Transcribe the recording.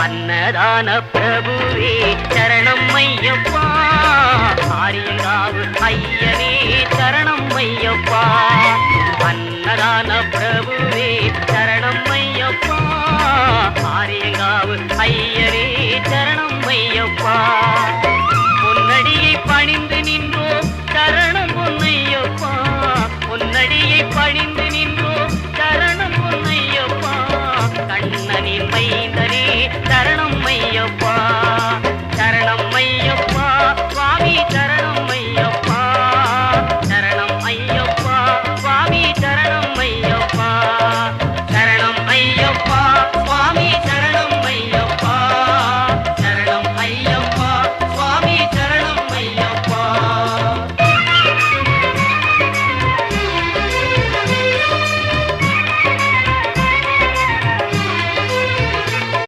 அன்னதான பிரபுவே சரணம் ஐயப்பா, ஆரியங்காவு ஐயனே சரணம் ஐயப்பா. அன்னதான பிரபுவே சரணம் ஐயப்பா, ஆரிய